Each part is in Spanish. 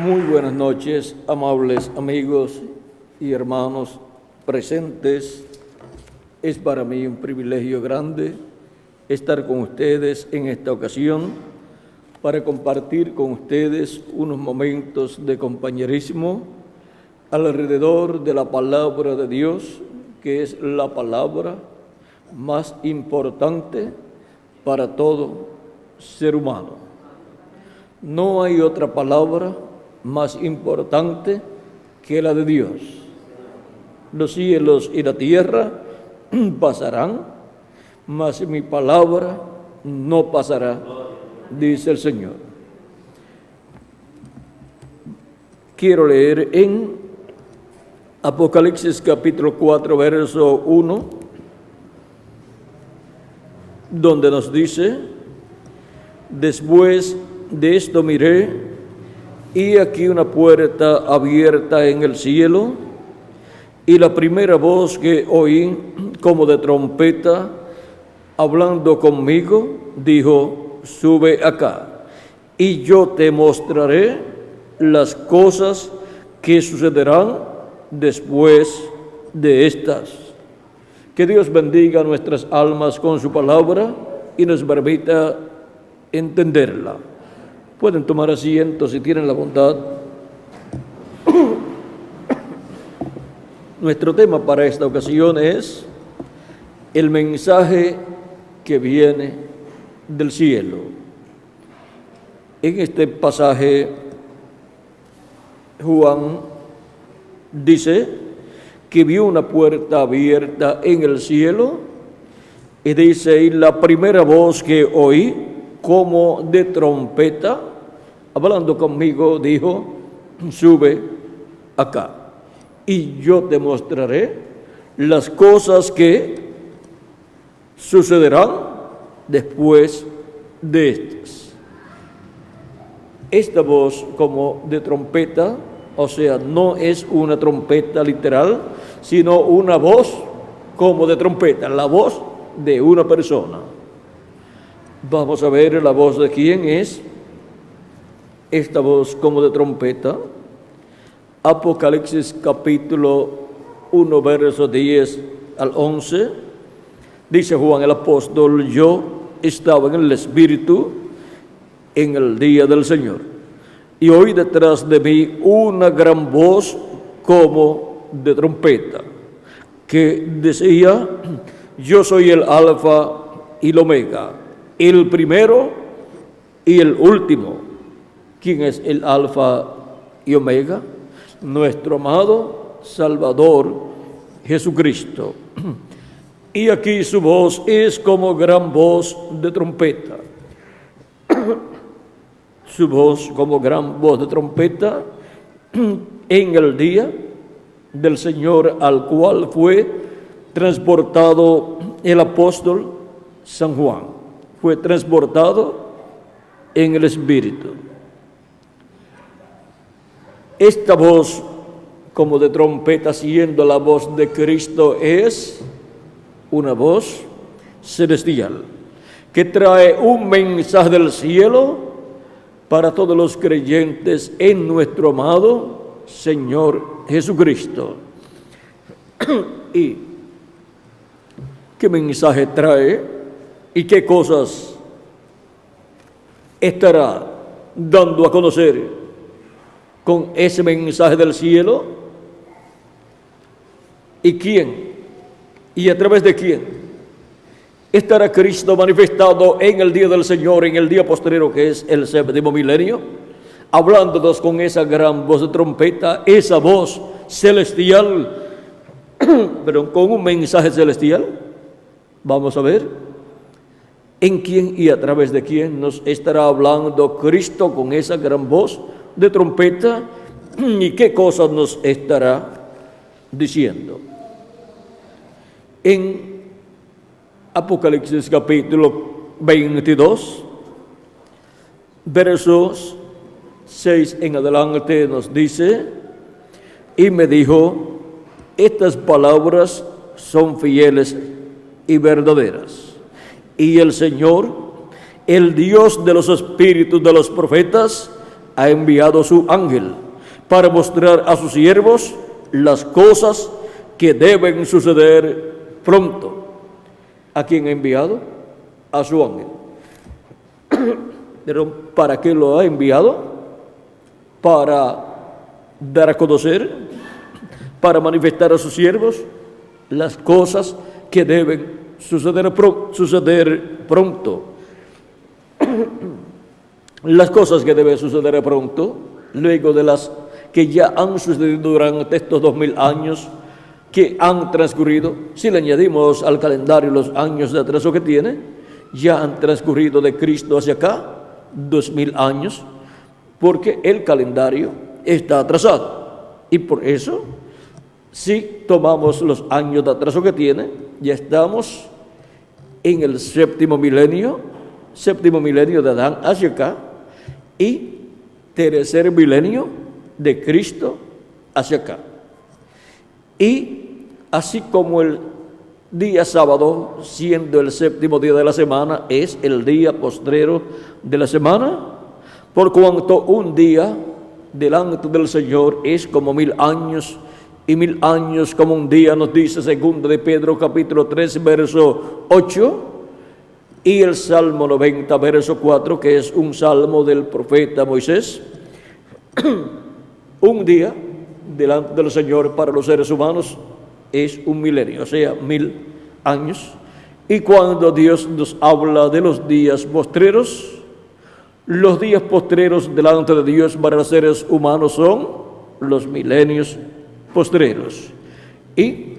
Muy buenas noches, amables amigos y hermanos presentes. Es para mí un privilegio grande estar con ustedes en esta ocasión para compartir con ustedes unos momentos de compañerismo alrededor de la palabra de Dios, que es la palabra más importante para todo ser humano. No hay otra palabra más importante que la de Dios. Los cielos y la tierra pasarán, mas mi palabra no pasará, dice el Señor. Quiero leer en Apocalipsis capítulo 4, verso 1, donde nos dice: después de esto miré, y aquí una puerta abierta en el cielo, y la primera voz que oí, como de trompeta, hablando conmigo, dijo: sube acá, y yo te mostraré las cosas que sucederán después de estas. Que Dios bendiga nuestras almas con su palabra y nos permita entenderla. Pueden tomar asiento si tienen la bondad. Nuestro tema para esta ocasión es el mensaje que viene del cielo. En este pasaje, Juan dice que vio una puerta abierta en el cielo, y dice: y la primera voz que oí, como de trompeta, hablando conmigo, dijo: sube acá, y yo te mostraré las cosas que sucederán después de estas. Esta voz como de trompeta, o sea, no es una trompeta literal, sino una voz como de trompeta, la voz de una persona. Vamos a ver la voz de quién es esta voz como de trompeta. Apocalipsis capítulo 1, versos 10 al 11. Dice Juan el apóstol: yo estaba en el Espíritu en el día del Señor, y oí detrás de mí una gran voz como de trompeta, que decía: yo soy el Alfa y el Omega, el primero y el último. ¿Quién es el Alfa y Omega? Nuestro amado Salvador Jesucristo. Y aquí su voz es como gran voz de trompeta. Su voz como gran voz de trompeta en el día del Señor, al cual fue transportado el apóstol San Juan. Fue transportado en el Espíritu. Esta voz como de trompeta, siendo la voz de Cristo, es una voz celestial que trae un mensaje del cielo para todos los creyentes en nuestro amado Señor Jesucristo. ¿Y qué mensaje trae? ¿Y qué cosas estará dando a conocer con ese mensaje del cielo? ¿Y quién? ¿Y a través de quién estará Cristo manifestado en el día del Señor, en el día posterior, que es el séptimo milenio, hablándonos con esa gran voz de trompeta, esa voz celestial, pero con un mensaje celestial? Vamos a ver en quién y a través de quién nos estará hablando Cristo con esa gran voz de trompeta, y qué cosas nos estará diciendo. En Apocalipsis capítulo 22, versos 6 en adelante, nos dice: y me dijo: estas palabras son fieles y verdaderas. Y el Señor, el Dios de los espíritus de los profetas, ha enviado su ángel para mostrar a sus siervos las cosas que deben suceder pronto. ¿A quién ha enviado? A su ángel. Pero ¿para qué lo ha enviado? Para dar a conocer, para manifestar a sus siervos las cosas que deben suceder pronto. Las cosas que deben suceder pronto, luego de las que ya han sucedido durante estos 2000 años que han transcurrido. Si le añadimos al calendario los años de atraso que tiene, ya han transcurrido de Cristo hacia acá 2000 años, porque el calendario está atrasado. Y por eso, si tomamos los años de atraso que tiene, ya estamos en el séptimo milenio de Adán hacia acá, y tercer milenio de Cristo hacia acá. Y así como el día sábado, siendo el séptimo día de la semana, es el día postrero de la semana, por cuanto un día delante del Señor es como 1000 años, y 1000 años como un día, nos dice 2 de Pedro capítulo 3 verso 8, y el Salmo 90 verso 4, que es un salmo del profeta Moisés. Un día delante del Señor para los seres humanos es un milenio, o sea, 1000 años. Y cuando Dios nos habla de los días postreros delante de Dios para los seres humanos son los milenios postreros. ¿Y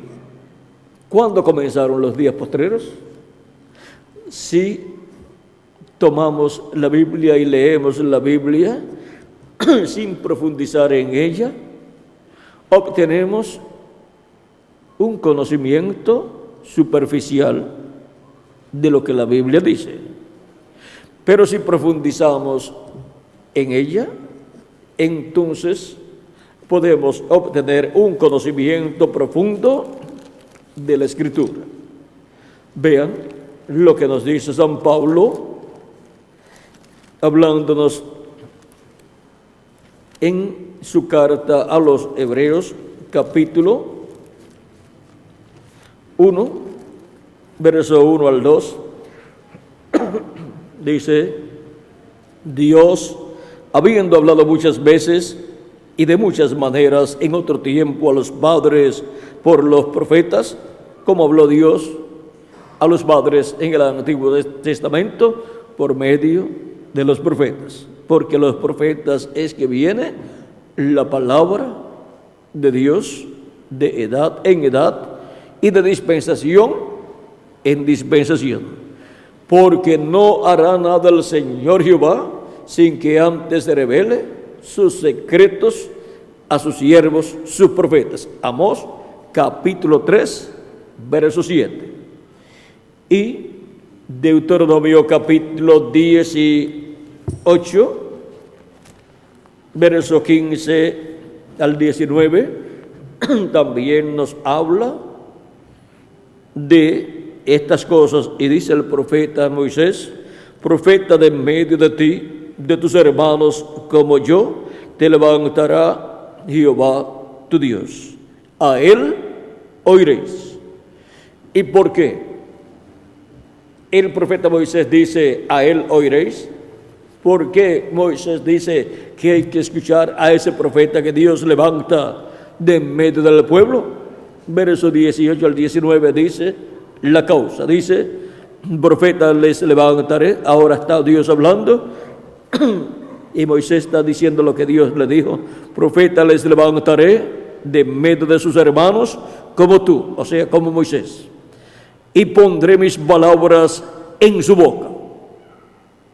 cuándo comenzaron los días postreros? Si tomamos la Biblia y leemos la Biblia sin profundizar en ella, obtenemos un conocimiento superficial de lo que la Biblia dice. Pero si profundizamos en ella, entonces podemos obtener un conocimiento profundo de la Escritura. Vean lo que nos dice San Pablo, hablándonos en su carta a los Hebreos, capítulo 1, verso 1 al 2, dice: Dios, habiendo hablado muchas veces y de muchas maneras en otro tiempo a los padres por los profetas, como habló Dios a los padres en el Antiguo Testamento por medio de los profetas. Porque los profetas es que viene la palabra de Dios de edad en edad y de dispensación en dispensación. Porque no hará nada el Señor Jehová sin que antes se revele sus secretos a sus siervos, sus profetas. Amós, capítulo 3, verso 7. Y Deuteronomio, capítulo 18, verso 15 al 19, también nos habla de estas cosas. Y dice el profeta Moisés: profeta de en medio de ti, de tus hermanos como yo, te levantará Jehová tu Dios. A él oiréis. ¿Y por qué el profeta Moisés dice a él oiréis? ¿Por qué Moisés dice que hay que escuchar a ese profeta que Dios levanta de en medio del pueblo? Verso 18 al 19 dice la causa. Dice: profeta les levantaré. Ahora está Dios hablando y Moisés está diciendo lo que Dios le dijo: profeta les levantaré de en medio de sus hermanos como tú, o sea, como Moisés, y pondré mis palabras en su boca.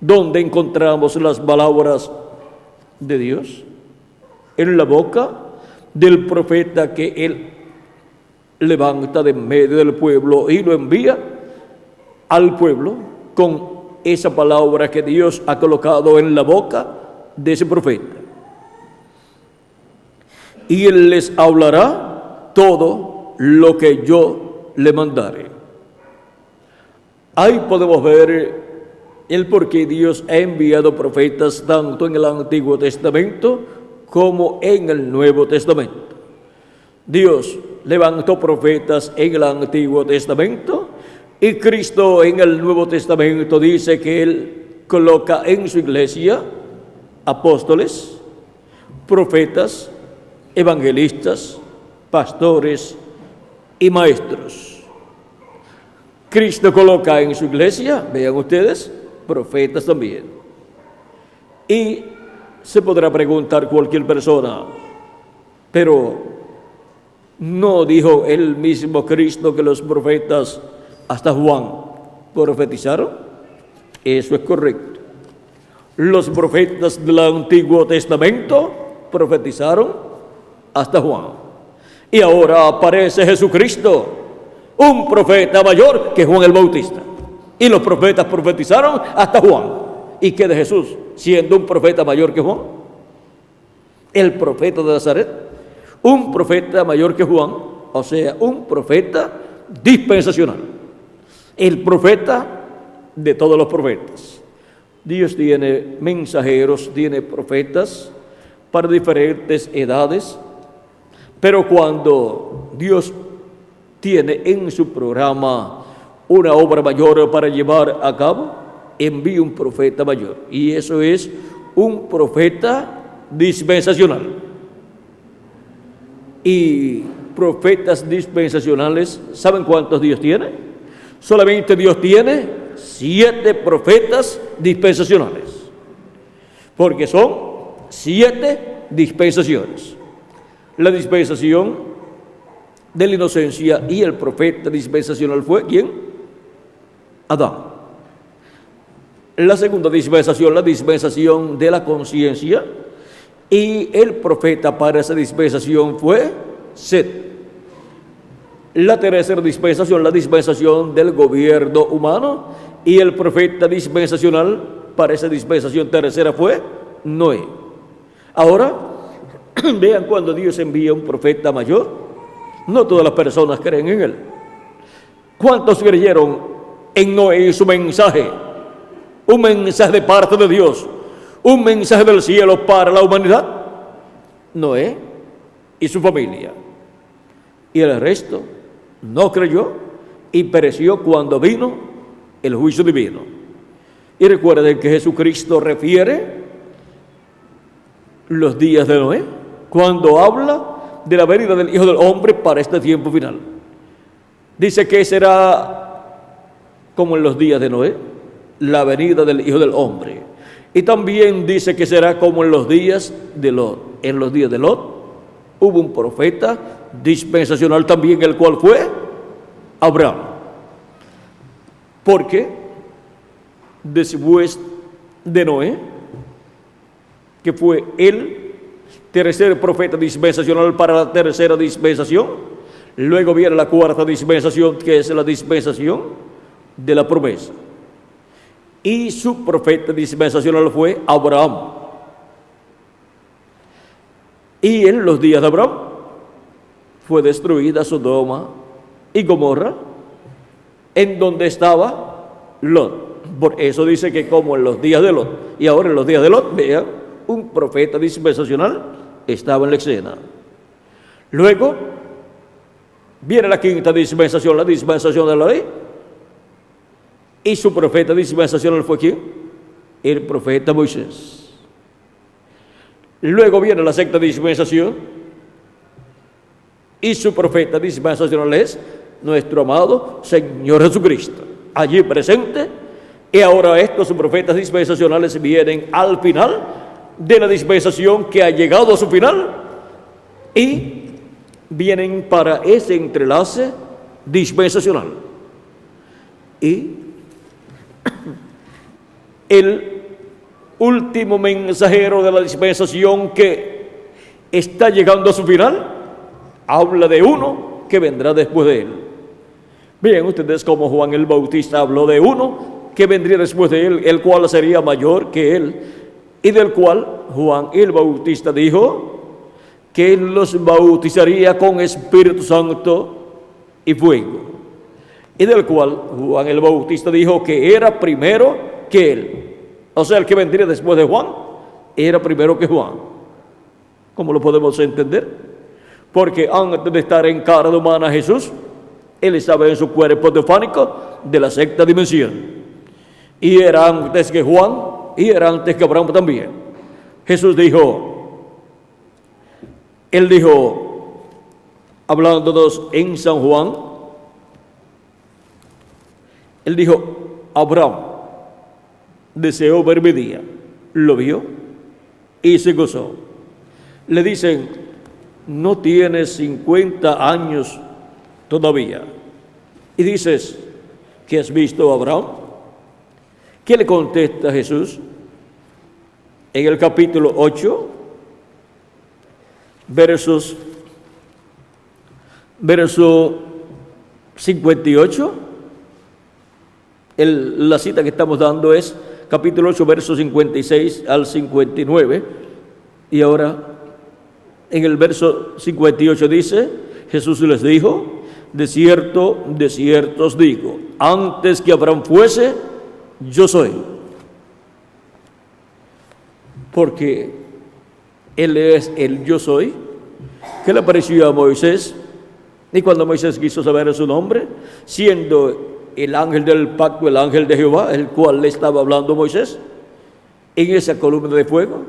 ¿Dónde encontramos las palabras de Dios? En la boca del profeta que él levanta de en medio del pueblo y lo envía al pueblo con esa palabra que Dios ha colocado en la boca de ese profeta. Y él les hablará todo lo que yo le mandare. Ahí podemos ver el por qué Dios ha enviado profetas tanto en el Antiguo Testamento como en el Nuevo Testamento. Dios levantó profetas en el Antiguo Testamento y Cristo en el Nuevo Testamento dice que Él coloca en su iglesia apóstoles, profetas, evangelistas, pastores y maestros. Cristo coloca en su iglesia, vean ustedes, profetas también. Y se podrá preguntar cualquier persona, pero ¿no dijo el mismo Cristo que los profetas hasta Juan profetizaron? Eso es correcto. Los profetas del Antiguo Testamento profetizaron hasta Juan. Y ahora aparece Jesucristo, un profeta mayor que Juan el Bautista. Y los profetas profetizaron hasta Juan. ¿Y qué de Jesús? Siendo un profeta mayor que Juan. El profeta de Nazaret, un profeta mayor que Juan, o sea, un profeta dispensacional. El profeta de todos los profetas. Dios tiene mensajeros, tiene profetas para diferentes edades, pero cuando Dios tiene en su programa una obra mayor para llevar a cabo, envía un profeta mayor, y eso es un profeta dispensacional. Y profetas dispensacionales, ¿saben cuántos Dios tiene? Solamente Dios tiene 7 profetas dispensacionales, porque son 7 dispensaciones. La dispensación de la inocencia y el profeta dispensacional fue ¿quién? Adán. La segunda dispensación, la dispensación de la conciencia, y el profeta para esa dispensación fue Set. La tercera dispensación, la dispensación del gobierno humano, y el profeta dispensacional para esa dispensación tercera fue Noé. Ahora, vean, cuando Dios envía un profeta mayor, no todas las personas creen en él. ¿Cuántos creyeron en Noé y su mensaje? Un mensaje de parte de Dios, un mensaje del cielo para la humanidad. Noé y su familia. Y el resto no creyó y pereció cuando vino el juicio divino. Y recuerden que Jesucristo refiere los días de Noé cuando habla de la venida del Hijo del Hombre para este tiempo final. Dice que será como en los días de Noé, la venida del Hijo del Hombre. Y también dice que será como en los días de Lot. En los días de Lot hubo un profeta dispensacional también, el cual fue Abraham. Porque después de Noé, que fue el tercer profeta dispensacional para la tercera dispensación, luego viene la cuarta dispensación, que es la dispensación de la promesa. Y su profeta dispensacional fue Abraham. Y en los días de Abraham fue destruida Sodoma y Gomorra, en donde estaba Lot. Por eso dice que como en los días de Lot. Y ahora en los días de Lot, vean, un profeta dispensacional estaba en la escena. Luego viene la quinta dispensación, la dispensación de la ley. Y su profeta dispensacional fue ¿quién? El profeta Moisés. Luego viene la sexta dispensación, y su profeta dispensacional es nuestro amado Señor Jesucristo, allí presente. Y ahora estos profetas dispensacionales vienen al final de la dispensación que ha llegado a su final, y vienen para ese entrelace dispensacional. Y el último mensajero de la dispensación que está llegando a su final habla de uno que vendrá después de él. Vean ustedes cómo Juan el Bautista habló de uno que vendría después de él, el cual sería mayor que él, y del cual Juan el Bautista dijo que él los bautizaría con Espíritu Santo y fuego, y del cual Juan el Bautista dijo que era primero que él. O sea, el que vendría después de Juan era primero que Juan. ¿Cómo lo podemos entender? Porque antes de estar en carne humana Jesús, él estaba en su cuerpo teofánico de la sexta dimensión. Y era antes que Juan, y era antes que Abraham también. Jesús dijo, él dijo, hablándonos en San Juan, él dijo, Abraham deseó ver mi día, lo vio y se gozó. Le dicen, no tienes 50 años todavía. Y dices, ¿qué has visto, Abraham? ¿Qué le contesta Jesús? En el capítulo 8, verso 58, la cita que estamos dando es capítulo 8, versos 56 al 59, y ahora en el verso 58 dice, Jesús les dijo, de cierto os digo, antes que Abraham fuese, yo soy. Porque él es el yo soy, que le apareció a Moisés, y cuando Moisés quiso saber su nombre, siendo el ángel del pacto, el ángel de Jehová, el cual le estaba hablando a Moisés, en esa columna de fuego,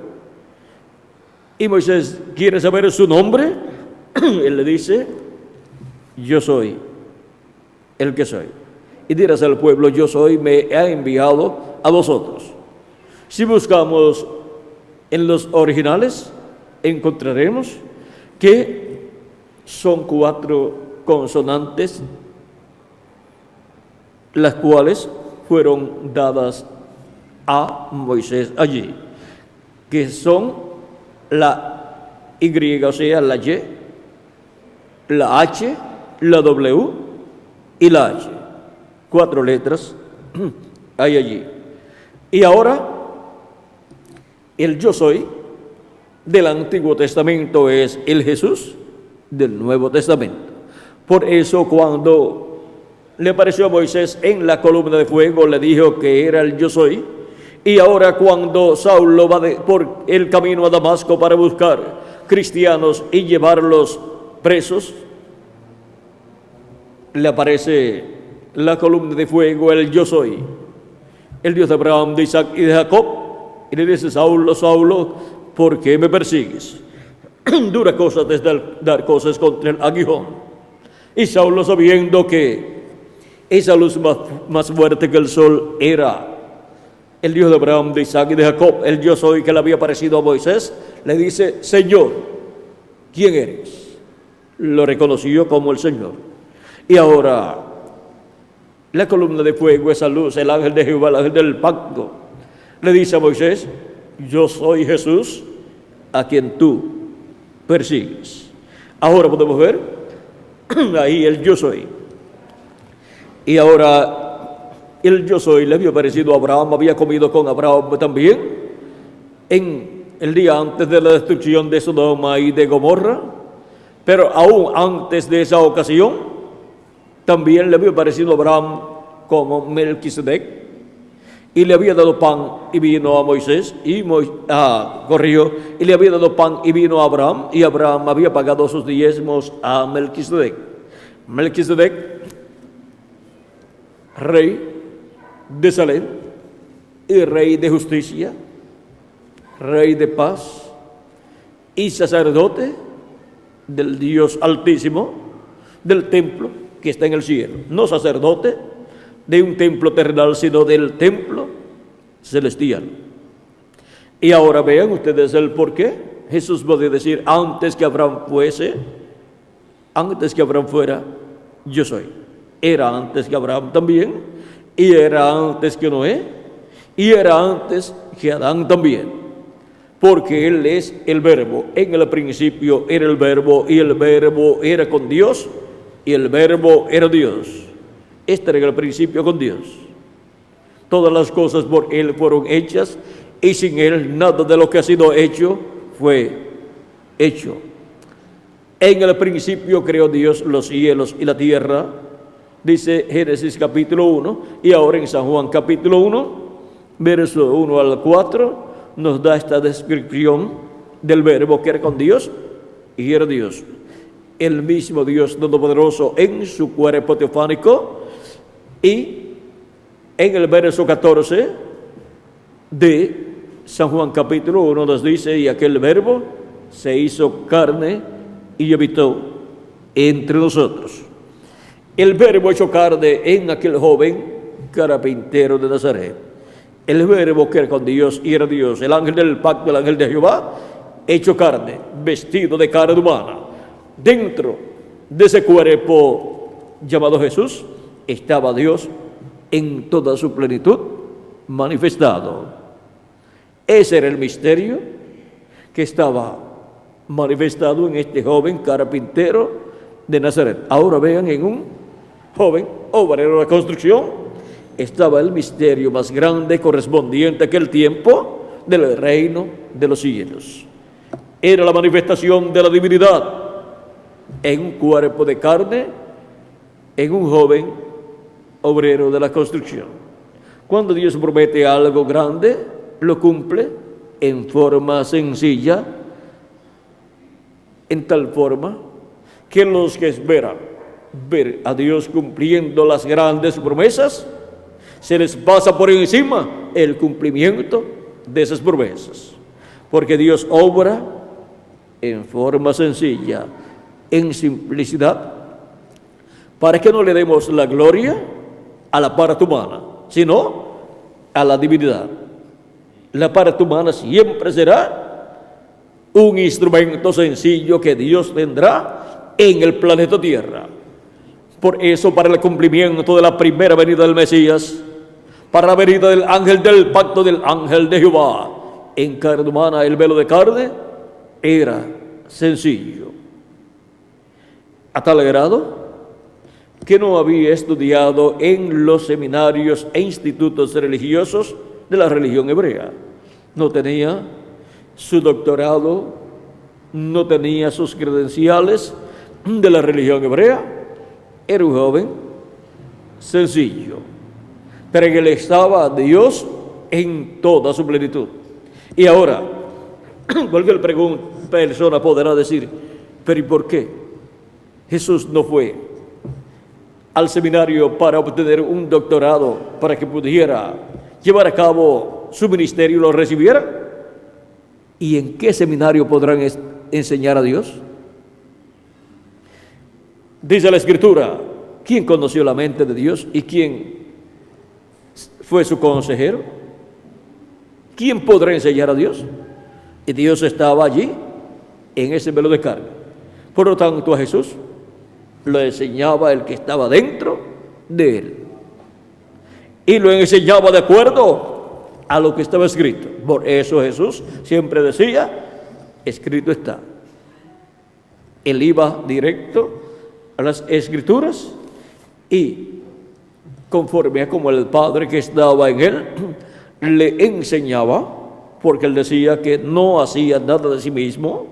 y Moisés quiere saber su nombre, él le dice, yo soy el que soy. Y dirás al pueblo, yo soy, me ha enviado a vosotros. Si buscamos en los originales, encontraremos que son 4 consonantes, las cuales fueron dadas a Moisés allí, que son la Y, o sea, la Y, la H, la W y la H. 4 letras hay allí. Y ahora, el yo soy del Antiguo Testamento es el Jesús del Nuevo Testamento. Por eso cuando le apareció a Moisés en la columna de fuego, le dijo que era el yo soy. Y ahora cuando Saulo va por el camino a Damasco para buscar cristianos y llevarlos presos, le aparece la columna de fuego, el yo soy, el Dios de Abraham, de Isaac y de Jacob, y le dice, Saulo, Saulo, ¿por qué me persigues? Dura cosa es dar cosas contra el aguijón. Y Saulo, sabiendo que esa luz más fuerte que el sol era el Dios de Abraham, de Isaac y de Jacob, el yo soy que le había parecido a Moisés, le dice, Señor, ¿quién eres? Lo reconoció como el Señor. Y ahora, la columna de fuego, esa luz, el ángel de Jehová, el ángel del pacto, le dice a Moisés, yo soy Jesús a quien tú persigues. Ahora podemos ver ahí el yo soy. Y ahora el yo soy le había parecido a Abraham, había comido con Abraham también en el día antes de la destrucción de Sodoma y de Gomorra, pero aún antes de esa ocasión también le había parecido a Abraham como Melquisedec, y le había dado pan y vino a Moisés, y le había dado pan y vino a Abraham, y Abraham había pagado sus diezmos a Melquisedec. Melquisedec, rey de Salem, y rey de justicia, rey de paz, y sacerdote del Dios Altísimo, del templo que está en el cielo. No sacerdote de un templo terrenal, sino del templo celestial. Y ahora vean ustedes el por qué. Jesús puede decir, antes que Abraham fuera, yo soy. Era antes que Abraham también, y era antes que Noé, y era antes que Adán también, porque Él es el Verbo. En el principio era el Verbo, y el Verbo era con Dios, y el Verbo era Dios. Este era el principio con Dios. Todas las cosas por Él fueron hechas, y sin Él nada de lo que ha sido hecho fue hecho. En el principio creó Dios los cielos y la tierra, dice Génesis capítulo 1, y ahora en San Juan capítulo 1, verso 1 al 4, nos da esta descripción del verbo que era con Dios y era Dios. El mismo Dios Todopoderoso en su cuerpo teofánico. Y en el verso 14 de San Juan capítulo 1 nos dice: y aquel verbo se hizo carne y habitó entre nosotros. El verbo hecho carne en aquel joven carpintero de Nazaret. El verbo que era con Dios y era Dios, el ángel del pacto, el ángel de Jehová, hecho carne, vestido de carne humana. Dentro de ese cuerpo llamado Jesús estaba Dios en toda su plenitud manifestado. Ese era el misterio que estaba manifestado en este joven carpintero de Nazaret. Ahora vean, en un joven obrero de construcción estaba el misterio más grande correspondiente a aquel tiempo del reino de los cielos. Era la manifestación de la divinidad en un cuerpo de carne, en un joven obrero de la construcción. Cuando Dios promete algo grande, lo cumple en forma sencilla, en tal forma que los que esperan ver a Dios cumpliendo las grandes promesas, se les pasa por encima el cumplimiento de esas promesas, porque Dios obra en forma sencilla, en simplicidad, para que no le demos la gloria a la parte humana, sino a la divinidad. La parte humana siempre será un instrumento sencillo que Dios tendrá en el planeta Tierra. Por eso, para el cumplimiento de la primera venida del Mesías, para la venida del ángel del pacto, del ángel de Jehová, en carne humana, el velo de carne era sencillo, a tal grado que no había estudiado en los seminarios e institutos religiosos de la religión hebrea. No tenía su doctorado, no tenía sus credenciales de la religión hebrea. Era un joven sencillo, pero en él estaba Dios en toda su plenitud. Y ahora, cualquier persona podrá decir: pero ¿y por qué Jesús no fue al seminario para obtener un doctorado para que pudiera llevar a cabo su ministerio y lo recibiera? ¿Y en qué seminario podrán enseñar a Dios? Dice la Escritura: ¿quién conoció la mente de Dios y quién fue su consejero? ¿Quién podrá enseñar a Dios? Y Dios estaba allí, en ese velo de carne. Por lo tanto, a Jesús lo enseñaba el que estaba dentro de él. Y lo enseñaba de acuerdo a lo que estaba escrito. Por eso Jesús siempre decía: escrito está. Él iba directo a las Escrituras y, conforme a como el Padre que estaba en él le enseñaba, porque él decía que no hacía nada de sí mismo,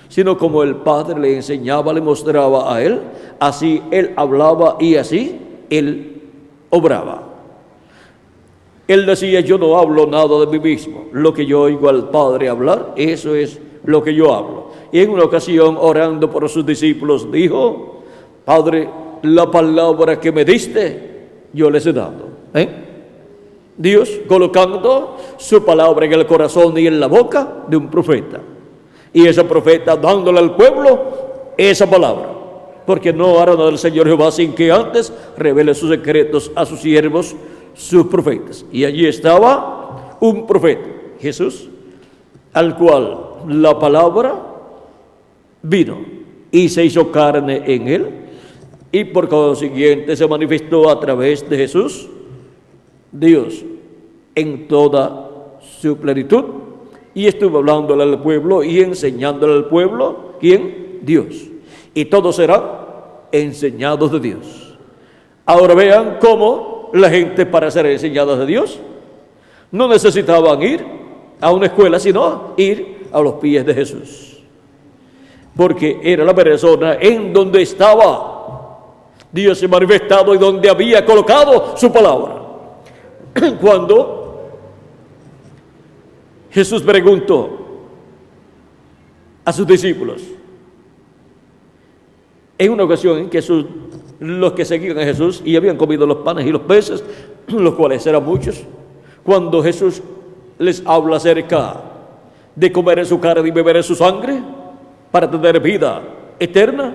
sino como el Padre le enseñaba, le mostraba a él, así él hablaba y así él obraba. Él decía: yo no hablo nada de mí mismo, lo que yo oigo al Padre hablar, eso es lo que yo hablo. Y en una ocasión, orando por sus discípulos, dijo: Padre, la palabra que me diste, yo les he dado. Dios colocando su palabra en el corazón y en la boca de un profeta. Y ese profeta dándole al pueblo esa palabra. Porque no hará nada del Señor Jehová sin que antes revele sus secretos a sus siervos, sus profetas. Y allí estaba un profeta, Jesús, al cual la palabra vino y se hizo carne en él, y por consiguiente se manifestó a través de Jesús Dios en toda su plenitud, y estuvo hablándole al pueblo y enseñándole al pueblo. ¿Quién? Dios. Y todos serán enseñados de Dios. Ahora vean cómo la gente, para ser enseñadas de Dios, no necesitaban ir a una escuela, sino ir a los pies de Jesús, porque era la persona en donde estaba Dios se manifestado y donde había colocado su palabra. Cuando Jesús preguntó a sus discípulos, en una ocasión en que los que seguían a Jesús y habían comido los panes y los peces, los cuales eran muchos, cuando Jesús les habla acerca de comer en su carne y beber en su sangre para tener vida eterna,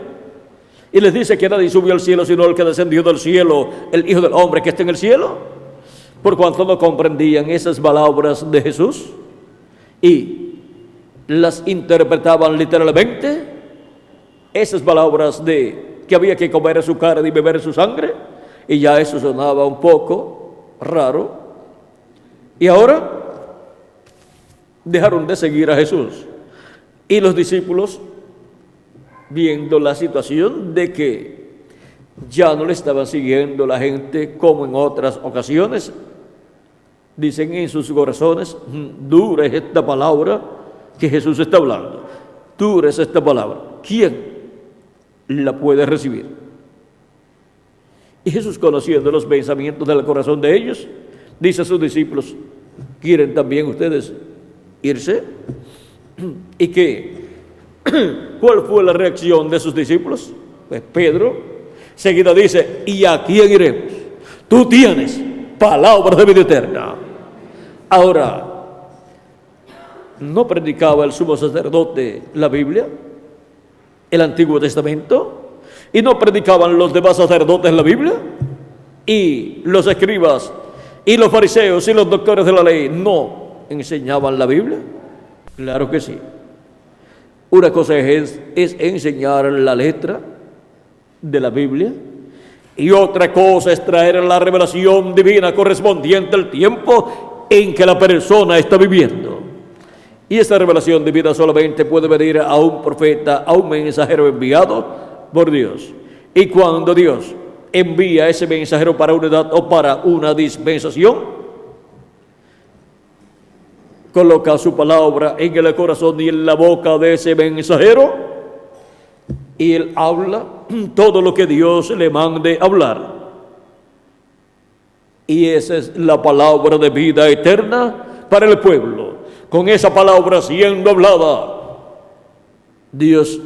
y les dice que nadie subió al cielo sino el que descendió del cielo, el Hijo del Hombre que está en el cielo, por cuanto no comprendían esas palabras de Jesús y las interpretaban literalmente, esas palabras de que había que comer su carne y beber su sangre, y ya eso sonaba un poco raro, y ahora dejaron de seguir a Jesús. Y los discípulos, viendo la situación de que ya no le estaban siguiendo la gente como en otras ocasiones, dicen en sus corazones, dura es esta palabra que Jesús está hablando, dura es esta palabra, ¿quién la puede recibir? Y Jesús, conociendo los pensamientos del corazón de ellos, dice a sus discípulos, ¿quieren también ustedes irse? ¿Y qué? ¿Cuál fue la reacción de sus discípulos? Pues Pedro seguida dice, ¿y a quién iremos? Tú tienes palabras de vida eterna. Ahora, ¿no predicaba el sumo sacerdote la Biblia, el Antiguo Testamento? ¿Y no predicaban los demás sacerdotes la Biblia? ¿Y los escribas y los fariseos y los doctores de la ley no enseñaban la Biblia? Claro que sí. Una cosa es enseñar la letra de la Biblia, y otra cosa es traer la revelación divina correspondiente al tiempo en que la persona está viviendo. Y esta revelación divina solamente puede venir a un profeta, a un mensajero enviado por Dios. Y cuando Dios envía a ese mensajero para una edad o para una dispensación, coloca su palabra en el corazón y en la boca de ese mensajero, y él habla todo lo que Dios le mande hablar. Y esa es la palabra de vida eterna para el pueblo. Con esa palabra siendo hablada, Dios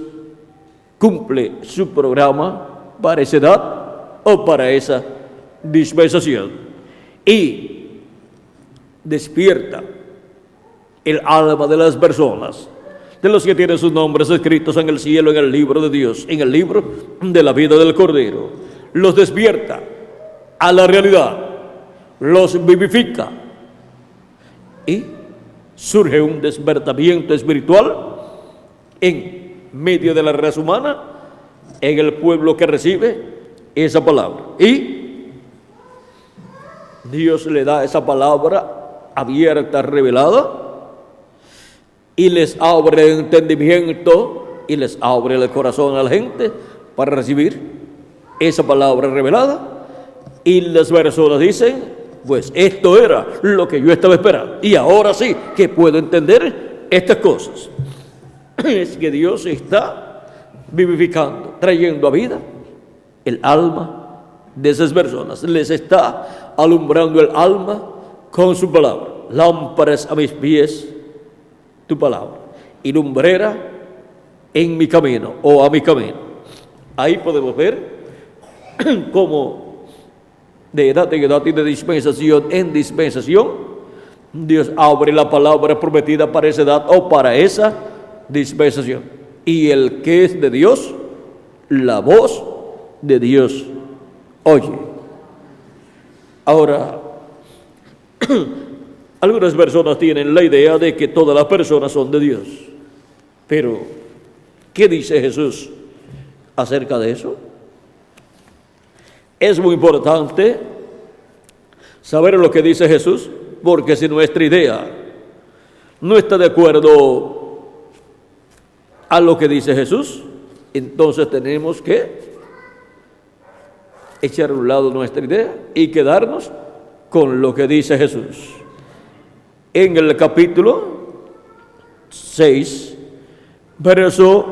cumple su programa para esa edad o para esa dispensación, y despierta el alma de las personas, de los que tienen sus nombres escritos en el cielo, en el libro de Dios, en el libro de la vida del Cordero. Los despierta a la realidad, los vivifica, y surge un despertamiento espiritual en medio de la raza humana, en el pueblo que recibe esa palabra. Y Dios le da esa palabra abierta, revelada, y les abre el entendimiento y les abre el corazón a la gente para recibir esa palabra revelada. Y las personas dicen, pues esto era lo que yo estaba esperando, y ahora sí que puedo entender estas cosas. Es que Dios está vivificando, trayendo a vida el alma de esas personas, les está alumbrando el alma con su palabra. Lámparas a mis pies tu palabra y lumbrera en mi camino, o a mi camino. Ahí podemos ver cómo de edad en edad y de dispensación en dispensación Dios abre la palabra prometida para esa edad o para esa dispensación. Y el que es de Dios, la voz de Dios oye. Ahora, algunas personas tienen la idea de que todas las personas son de Dios. Pero, ¿qué dice Jesús acerca de eso? Es muy importante saber lo que dice Jesús, porque si nuestra idea no está de acuerdo a lo que dice Jesús, entonces tenemos que echar a un lado nuestra idea y quedarnos con lo que dice Jesús. En el capítulo 6, verso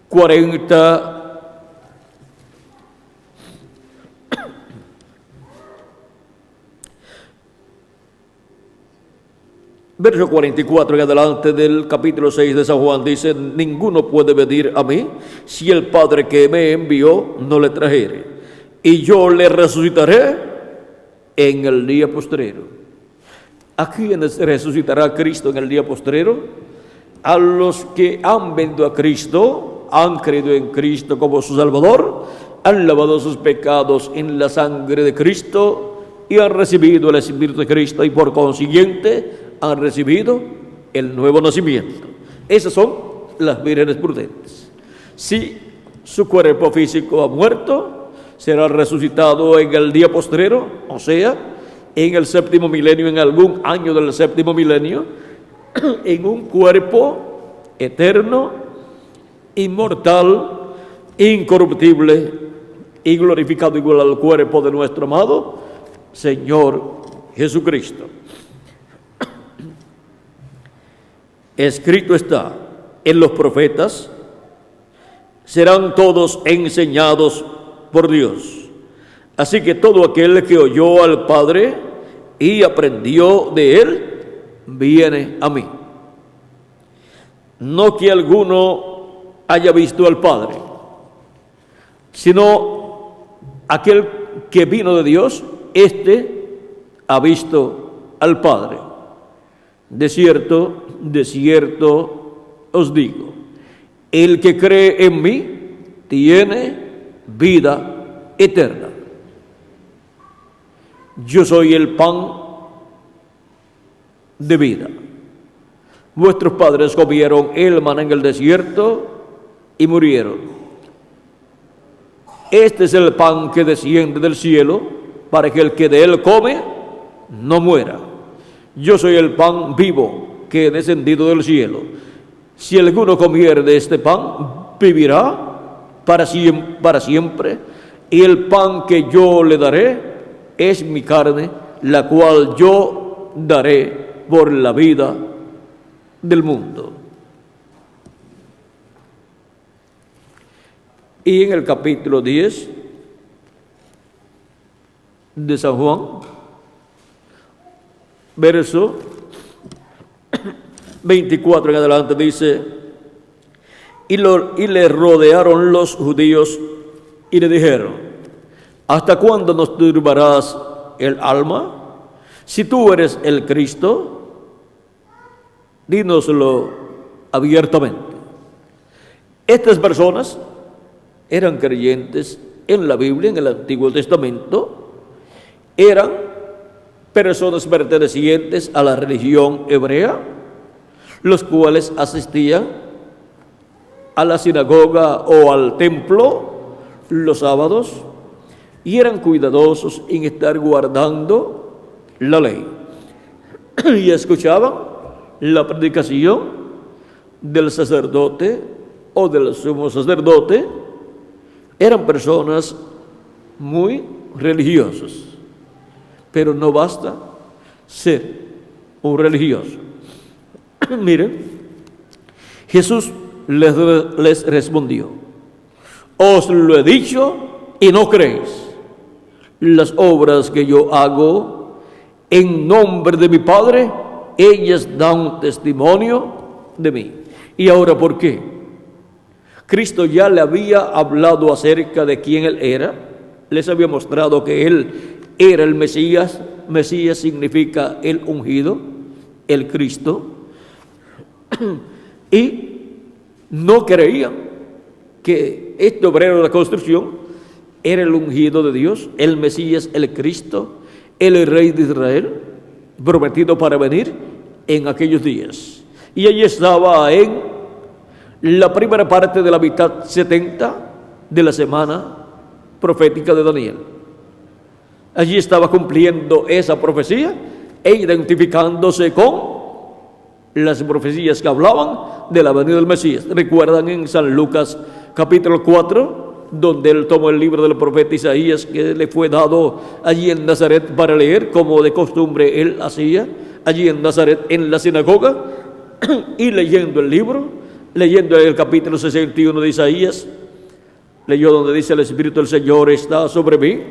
40, Verso 44 en adelante del capítulo 6 de San Juan dice: ninguno puede venir a mí si el Padre que me envió no le trajere, y yo le resucitaré en el día postrero. ¿A quiénes resucitará Cristo en el día postrero? A los que han venido a Cristo, han creído en Cristo como su Salvador, han lavado sus pecados en la sangre de Cristo y han recibido el Espíritu de Cristo, y por consiguiente han recibido el nuevo nacimiento. Esas son las vírgenes prudentes. Si su cuerpo físico ha muerto, será resucitado en el día postrero, o sea, en el séptimo milenio, en algún año del séptimo milenio, en un cuerpo eterno, inmortal, incorruptible y glorificado igual al cuerpo de nuestro amado Señor Jesucristo. Escrito está en los profetas: serán todos enseñados por Dios. Así que todo aquel que oyó al Padre y aprendió de él, viene a mí. No que alguno haya visto al Padre, sino aquel que vino de Dios, éste ha visto al Padre. De cierto os digo, el que cree en mí tiene vida eterna. Yo soy el pan de vida. Vuestros padres comieron el maná en el desierto y murieron. Este es el pan que desciende del cielo, para que el que de él come no muera. Yo soy el pan vivo que he descendido del cielo. Si alguno comiere de este pan, vivirá para siempre. Y el pan que yo le daré es mi carne, la cual yo daré por la vida del mundo. Y en el capítulo 10 de San Juan, verso 24 en adelante, dice: y le rodearon los judíos y le dijeron: ¿hasta cuándo nos turbarás el alma? Si tú eres el Cristo, dínoslo abiertamente. Estas personas eran creyentes en la Biblia, en el Antiguo Testamento, eran personas pertenecientes a la religión hebrea, los cuales asistían a la sinagoga o al templo los sábados y eran cuidadosos en estar guardando la ley. Y escuchaban la predicación del sacerdote o del sumo sacerdote. Eran personas muy religiosas, pero no basta ser un religioso. Miren, Jesús les respondió: os lo he dicho y no creéis. Las obras que yo hago en nombre de mi Padre, ellas dan testimonio de mí. ¿Y ahora por qué? Cristo ya le había hablado acerca de quién Él era. Les había mostrado que Él era el Mesías. Mesías significa el ungido, el Cristo. Y no creían que este obrero de la construcción era el ungido de Dios, el Mesías, el Cristo, el Rey de Israel, prometido para venir en aquellos días. Y allí estaba en la primera parte de la mitad 70 de la semana profética de Daniel. Allí estaba cumpliendo esa profecía e identificándose con las profecías que hablaban de la venida del Mesías. Recuerdan en San Lucas capítulo 4, donde él tomó el libro del profeta Isaías, que le fue dado allí en Nazaret para leer, como de costumbre él hacía, allí en Nazaret, en la sinagoga, y leyendo el libro, leyendo el capítulo 61 de Isaías, leyó donde dice: el Espíritu del Señor está sobre mí,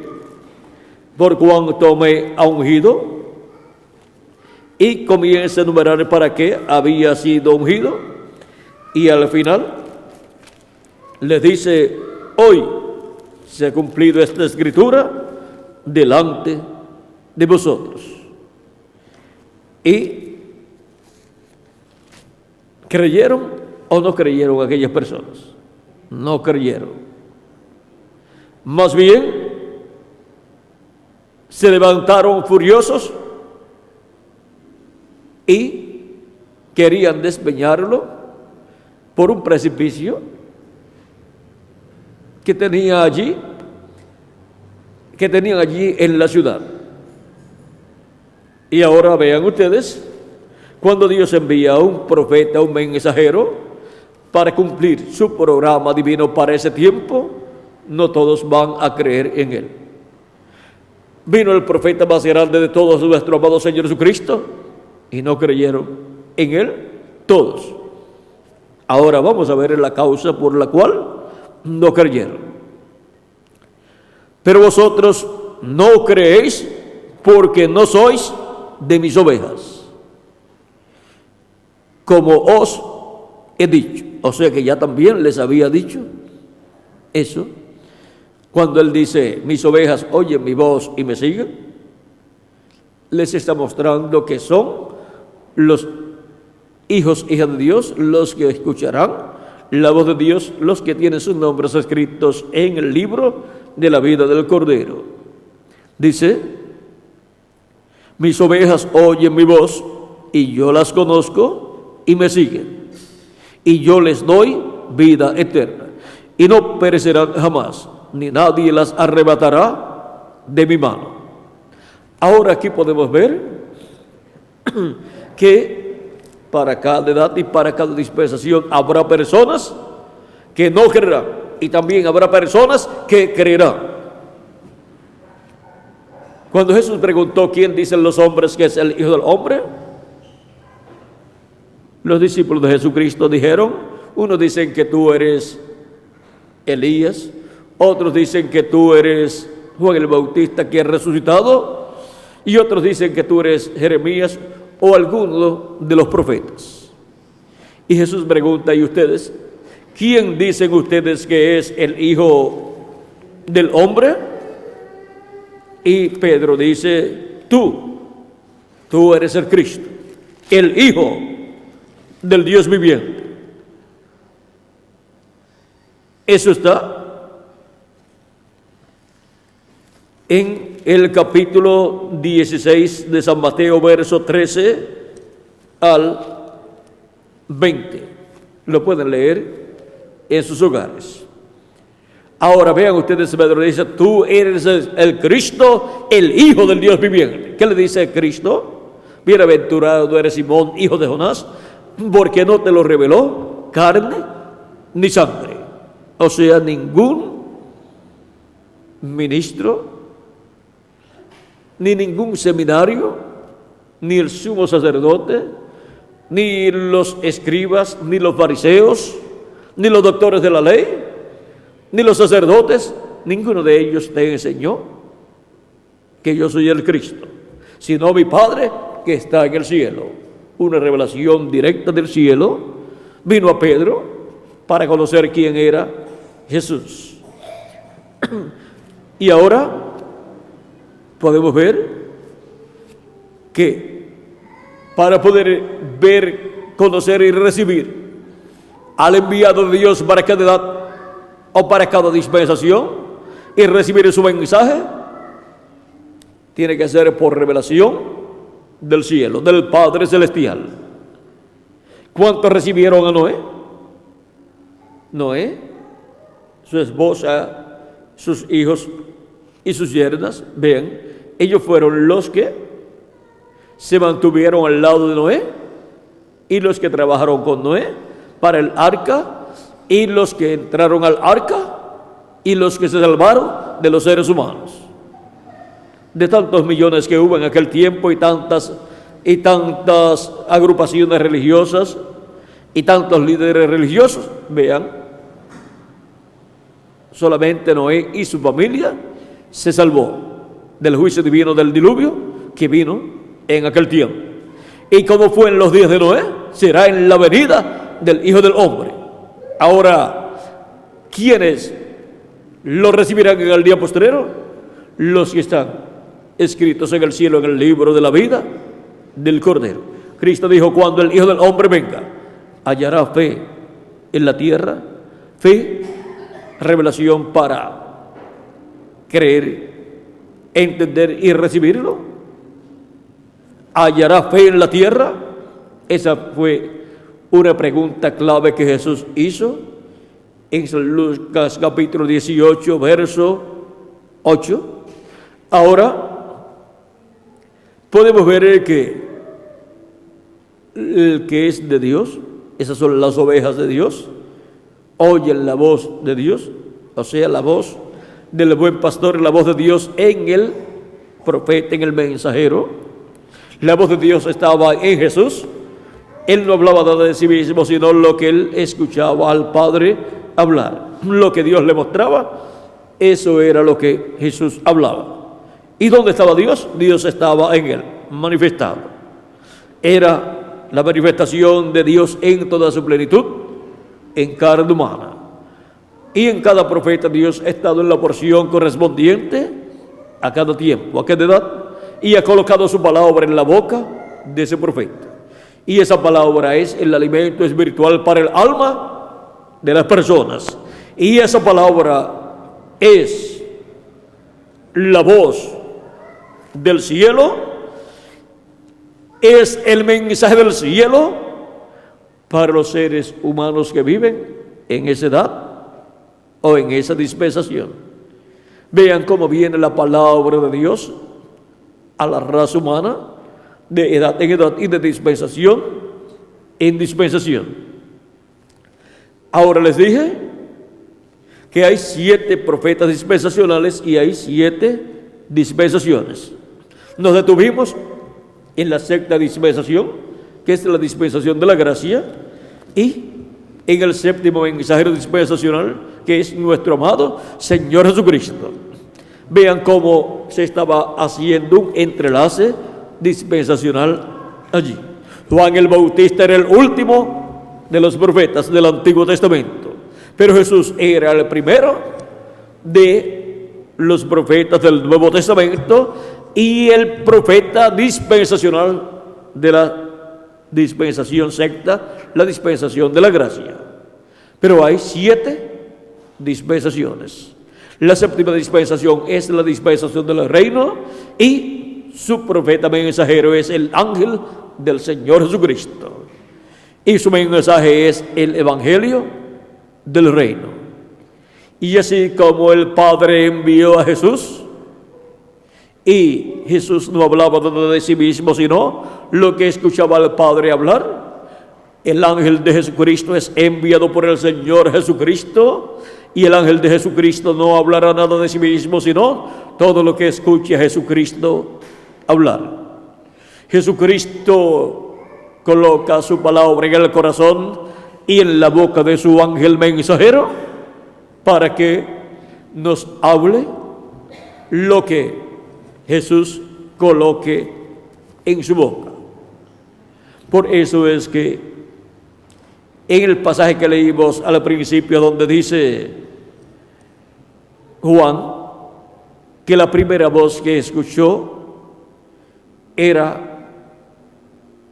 por cuanto me ha ungido, y comienza a enumerar para qué había sido ungido, y al final les dice: hoy se ha cumplido esta escritura delante de vosotros. ¿Y creyeron o no creyeron aquellas personas? No creyeron. Más bien se levantaron furiosos y querían despeñarlo por un precipicio que tenían allí en la ciudad. Y ahora vean ustedes, cuando Dios envía a un profeta, un mensajero, para cumplir su programa divino para ese tiempo, no todos van a creer en él. Vino el profeta más grande de todos, nuestro amado Señor Jesucristo, y no creyeron en él todos. Ahora vamos a ver la causa por la cual no creyeron. Pero vosotros no creéis porque no sois de mis ovejas, como os he dicho. O sea que ya también les había dicho eso. Cuando él dice: mis ovejas oyen mi voz y me siguen, les está mostrando que son los hijos, hijas de Dios, los que escucharán la voz de Dios, los que tienen sus nombres escritos en el libro de la vida del Cordero. Dice: mis ovejas oyen mi voz y yo las conozco y me siguen, y yo les doy vida eterna y no perecerán jamás, ni nadie las arrebatará de mi mano. Ahora aquí podemos ver que para cada edad y para cada dispensación habrá personas que no creerán, y también habrá personas que creerán. Cuando Jesús preguntó: ¿quién dicen los hombres que es el Hijo del Hombre?, los discípulos de Jesucristo dijeron: unos dicen que tú eres Elías, otros dicen que tú eres Juan el Bautista que ha resucitado, y otros dicen que tú eres Jeremías o alguno de los profetas. Y Jesús pregunta: ¿y ustedes? ¿Quién dicen ustedes que es el Hijo del Hombre? Y Pedro dice: tú eres el Cristo, el Hijo del Dios viviente. Eso está en el capítulo 16 de San Mateo, verso 13 al 20. Lo pueden leer en sus hogares. Ahora vean ustedes, Pedro dice: tú eres el Cristo, el Hijo del Dios viviente. ¿Qué le dice Cristo? Bienaventurado eres Simón, hijo de Jonás, porque no te lo reveló carne ni sangre. O sea, ningún ministro, ni ningún seminario, ni el sumo sacerdote, ni los escribas, ni los fariseos, ni los doctores de la ley, ni los sacerdotes, ninguno de ellos te enseñó que yo soy el Cristo, sino mi Padre que está en el cielo. Una revelación directa del cielo vino a Pedro para conocer quién era Jesús. Y ahora podemos ver que para poder ver, conocer y recibir al enviado de Dios para cada edad o para cada dispensación y recibir su mensaje, tiene que ser por revelación del cielo, del Padre Celestial. ¿Cuántos recibieron a Noé? Noé, su esposa, sus hijos y sus yernas. Vean, ellos fueron los que se mantuvieron al lado de Noé y los que trabajaron con Noé para el arca, y los que entraron al arca y los que se salvaron de los seres humanos. De tantos millones que hubo en aquel tiempo y tantas agrupaciones religiosas y tantos líderes religiosos, vean, solamente Noé y su familia se salvó del juicio divino del diluvio que vino en aquel tiempo. Y como fue en los días de Noé, será en la venida del Hijo del Hombre. Ahora, ¿quiénes lo recibirán en el día postrero? Los que están escritos en el cielo, en el libro de la vida del Cordero. Cristo dijo: cuando el Hijo del Hombre venga, hallará fe en la tierra, fe, revelación para creer, entender y recibirlo. ¿Hallará fe en la tierra? Esa fue una pregunta clave que Jesús hizo en San Lucas capítulo 18, verso 8. Ahora podemos ver que el que es de Dios, esas son las ovejas de Dios, oyen la voz de Dios, o sea, la voz del buen pastor, la voz de Dios en el profeta, en el mensajero. La voz de Dios estaba en Jesús. Él no hablaba nada de sí mismo, sino lo que él escuchaba al Padre hablar. Lo que Dios le mostraba, eso era lo que Jesús hablaba. ¿Y dónde estaba Dios? Dios estaba en él, manifestado. Era la manifestación de Dios en toda su plenitud, en carne humana. Y en cada profeta Dios ha estado en la porción correspondiente a cada tiempo, a cada edad, y ha colocado su palabra en la boca de ese profeta. Y esa palabra es el alimento espiritual para el alma de las personas. Y esa palabra es la voz del cielo, es el mensaje del cielo para los seres humanos que viven en esa edad o en esa dispensación. Vean cómo viene la palabra de Dios a la raza humana de edad en edad y de dispensación en dispensación. Ahora les dije que hay 7 profetas dispensacionales y hay 7 dispensaciones. Nos detuvimos en la sexta dispensación, que es la dispensación de la gracia, y en el séptimo mensajero dispensacional, que es nuestro amado Señor Jesucristo. Vean cómo se estaba haciendo un entrelace dispensacional allí. Juan el Bautista era el último de los profetas del Antiguo Testamento, pero Jesús era el primero de los profetas del Nuevo Testamento y el profeta dispensacional de la dispensación sexta, la dispensación de la gracia. Pero hay 7 dispensaciones. La séptima dispensación es la dispensación del reino y su profeta mensajero es el ángel del Señor Jesucristo. Y su mensaje es el evangelio del reino. Y así como el Padre envió a Jesús, y Jesús no hablaba de sí mismo, sino lo que escuchaba al Padre hablar, el ángel de Jesucristo es enviado por el Señor Jesucristo, y el ángel de Jesucristo no hablará nada de sí mismo, sino todo lo que escuche a Jesucristo hablar. Jesucristo coloca su palabra en el corazón y en la boca de su ángel mensajero para que nos hable lo que Jesús coloque en su boca. Por eso es que en el pasaje que leímos al principio, donde dice Juan que la primera voz que escuchó era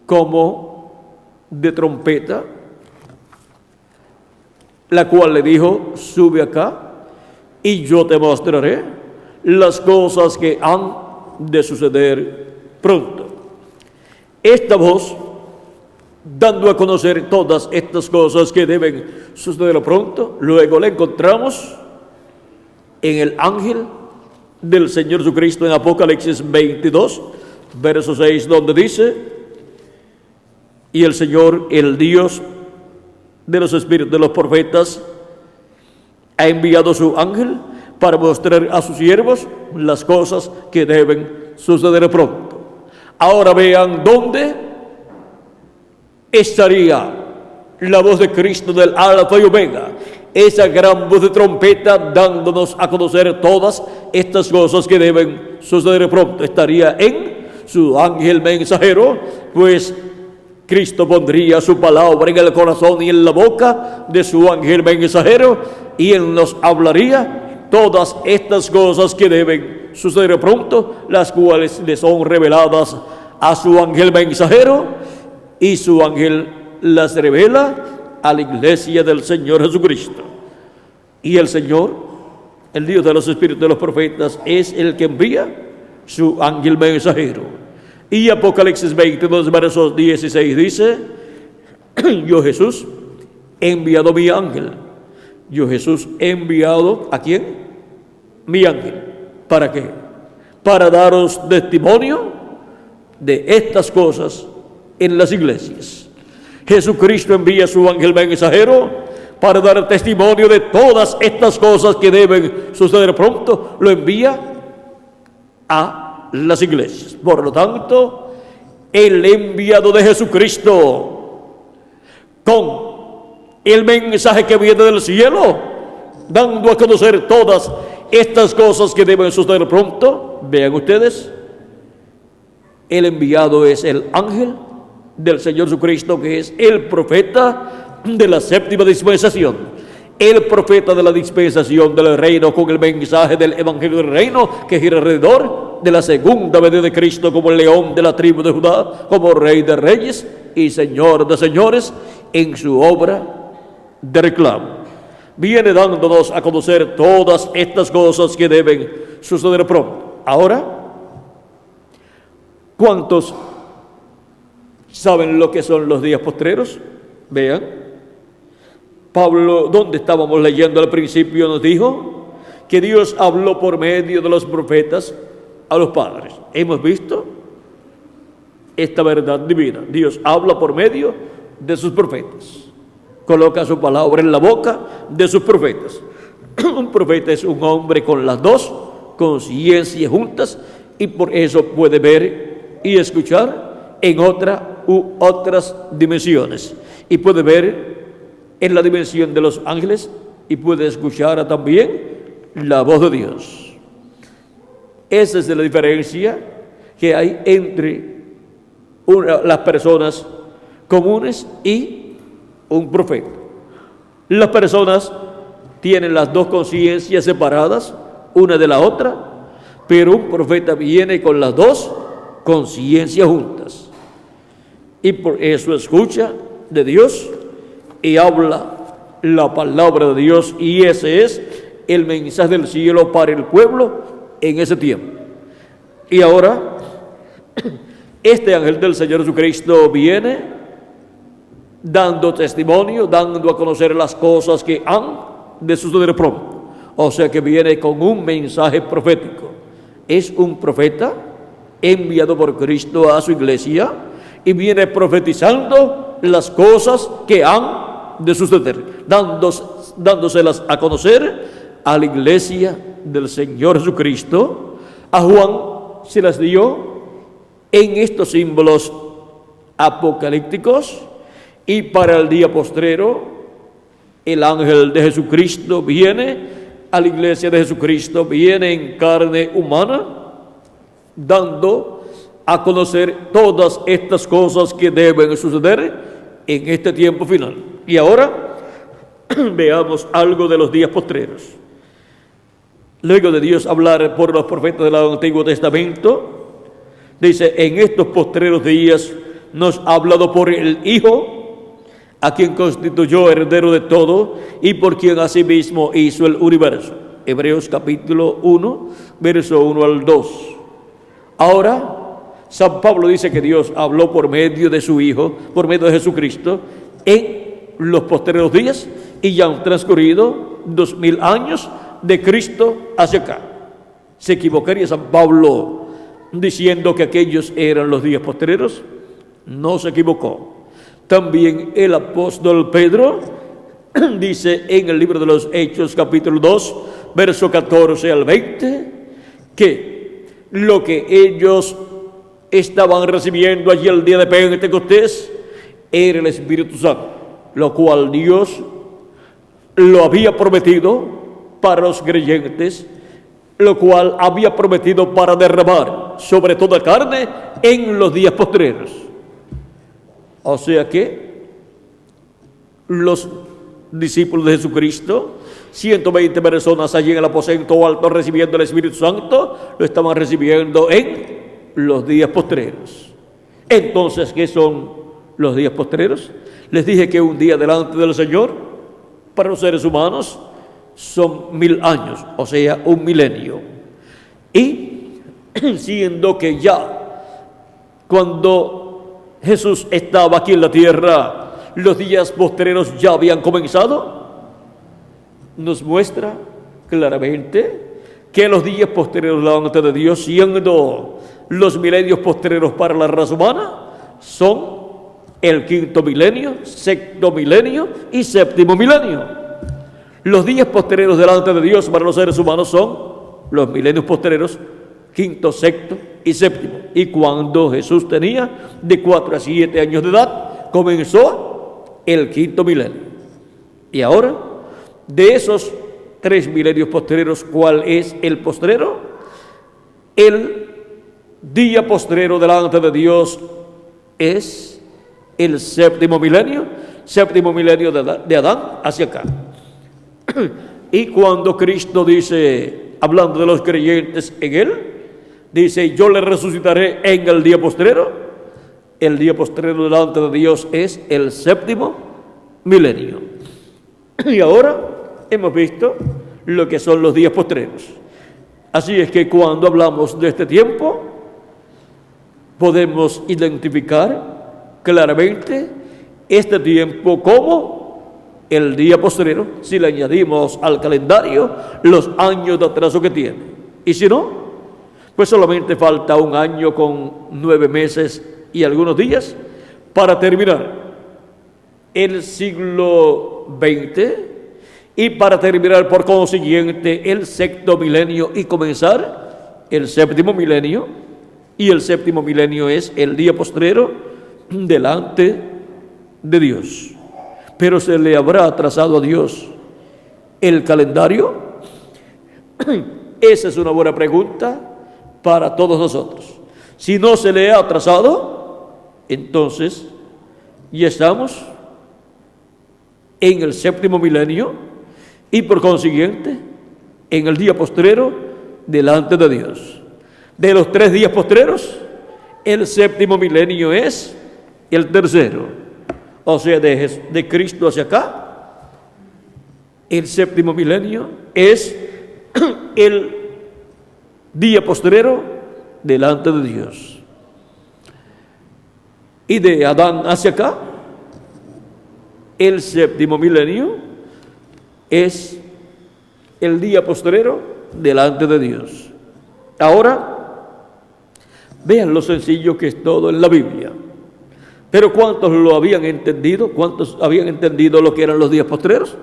como de trompeta, la cual le dijo: sube acá y yo te mostraré las cosas que han de suceder pronto. Esta voz, dando a conocer todas estas cosas que deben suceder pronto, luego la encontramos en el ángel del Señor Jesucristo en Apocalipsis 22, verso 6, donde dice: y el Señor, el Dios de los espíritus de los profetas, ha enviado su ángel para mostrar a sus siervos las cosas que deben suceder pronto. Ahora vean dónde estaría la voz de Cristo del Alfa y Omega, esa gran voz de trompeta dándonos a conocer todas estas cosas que deben suceder pronto. Estaría en su ángel mensajero, pues Cristo pondría su palabra en el corazón y en la boca de su ángel mensajero, y Él nos hablaría todas estas cosas que deben suceder pronto, las cuales le son reveladas a su ángel mensajero, y su ángel las revela a la iglesia del Señor Jesucristo. Y el Señor, el Dios de los espíritus de los profetas, es el que envía su ángel mensajero. Y Apocalipsis 22, versos 16 dice: yo Jesús he enviado mi ángel. Yo Jesús he enviado ¿a quién? Mi ángel. ¿Para qué? Para daros testimonio de estas cosas en las iglesias. Jesucristo envía su ángel mensajero para dar testimonio de todas estas cosas que deben suceder pronto. Lo envía a las iglesias. Por lo tanto, el enviado de Jesucristo, con el mensaje que viene del cielo, dando a conocer todas estas cosas que deben suceder pronto. Vean ustedes, el enviado es el ángel del Señor Jesucristo, que es el profeta de la séptima dispensación, el profeta de la dispensación del reino, con el mensaje del evangelio del reino que gira alrededor de la segunda venida de Cristo, como el león de la tribu de Judá, como rey de reyes y señor de señores, en su obra de reclamo. Viene dándonos a conocer todas estas cosas que deben suceder pronto. Ahora, ¿cuántos saben lo que son los días postreros? Vean, Pablo, donde estábamos leyendo al principio, nos dijo que Dios habló por medio de los profetas a los padres. Hemos visto esta verdad divina. Dios habla por medio de sus profetas. Coloca su palabra en la boca de sus profetas. Un profeta es un hombre con las dos conciencias juntas, y por eso puede ver y escuchar en otras dimensiones. Y puede ver en la dimensión de los ángeles, y puede escuchar también la voz de Dios. Esa es la diferencia que hay entre las personas comunes y un profeta. Las personas tienen las dos conciencias separadas, una de la otra, pero un profeta viene con las dos conciencias juntas, y por eso escucha de Dios y habla la palabra de Dios, y ese es el mensaje del cielo para el pueblo en ese tiempo. Y ahora, este ángel del Señor Jesucristo viene dando testimonio, dando a conocer las cosas que han de suceder pronto. O sea que viene con un mensaje profético. Es un profeta enviado por Cristo a su iglesia, y viene profetizando las cosas que han de suceder, dándoselas a conocer a la iglesia del Señor Jesucristo. A Juan se las dio en estos símbolos apocalípticos, y para el día postrero el ángel de Jesucristo viene a la iglesia de Jesucristo, viene en carne humana, dando a conocer todas estas cosas que deben suceder en este tiempo final. Y ahora veamos algo de los días postreros. Luego de Dios hablar por los profetas del Antiguo Testamento, dice: en estos postreros días nos ha hablado por el Hijo, a quien constituyó heredero de todo y por quien asimismo hizo el universo. Hebreos capítulo 1, verso 1 al 2. Ahora, San Pablo dice que Dios habló por medio de su Hijo, por medio de Jesucristo, en los postreros días, y ya han transcurrido 2000 años de Cristo hacia acá. ¿Se equivocaría San Pablo diciendo que aquellos eran los días postreros? No se equivocó. También el apóstol Pedro dice en el libro de los Hechos capítulo 2, verso 14 al 20, que lo que ellos estaban recibiendo allí el día de Pentecostés era el Espíritu Santo, lo cual Dios lo había prometido para los creyentes, lo cual había prometido para derramar sobre toda carne en los días postreros. O sea que los discípulos de Jesucristo, 120 personas allí en el aposento alto recibiendo el Espíritu Santo, lo estaban recibiendo en los días postreros. Entonces, ¿qué son los días postreros? Les dije que un día delante del Señor, para los seres humanos, son 1000 años, o sea, un milenio. Y siendo que ya cuando Jesús estaba aquí en la tierra, los días postreros ya habían comenzado, nos muestra claramente que los días posteriores delante de Dios, siendo los milenios posteriores para la raza humana, son el 5.º milenio, 6.º milenio y 7.º milenio. Los días posteriores delante de Dios para los seres humanos son los milenios posteriores, 5.º, 6.º y 7.º. Y cuando Jesús tenía de 4 a 7 años de edad, comenzó el 5.º milenio. Y ahora, de esos 3 milenios posteriores, ¿cuál es el postrero? El día postrero delante de Dios es el 7.º milenio, 7.º milenio de Adán hacia acá. Y cuando Cristo dice, hablando de los creyentes en Él, dice, yo le resucitaré en el día postrero. El día postrero delante de Dios es el 7.º milenio. Y ahora hemos visto lo que son los días postreros. Así es que cuando hablamos de este tiempo, podemos identificar claramente este tiempo como el día postrero, si le añadimos al calendario los años de atraso que tiene. Y si no, pues solamente falta un año con 9 meses y algunos días para terminar el siglo XX y para terminar por consiguiente el 6.º milenio y comenzar el 7.º milenio. Y el 7.º milenio es el día postrero delante de Dios. Pero ¿se le habrá atrasado a Dios el calendario? Esa es una buena pregunta para todos nosotros. Si no se le ha atrasado, entonces ya estamos en el 7.º milenio y por consiguiente en el día postrero delante de Dios. De los 3 días postreros, el 7.º milenio es el tercero. O sea, de Cristo hacia acá, el 7.º milenio es el día postrero delante de Dios. Y de Adán hacia acá, el 7.º milenio es el día postrero delante de Dios. Ahora, vean lo sencillo que es todo en la Biblia. Pero ¿cuántos lo habían entendido? ¿Cuántos habían entendido lo que eran los días postreros?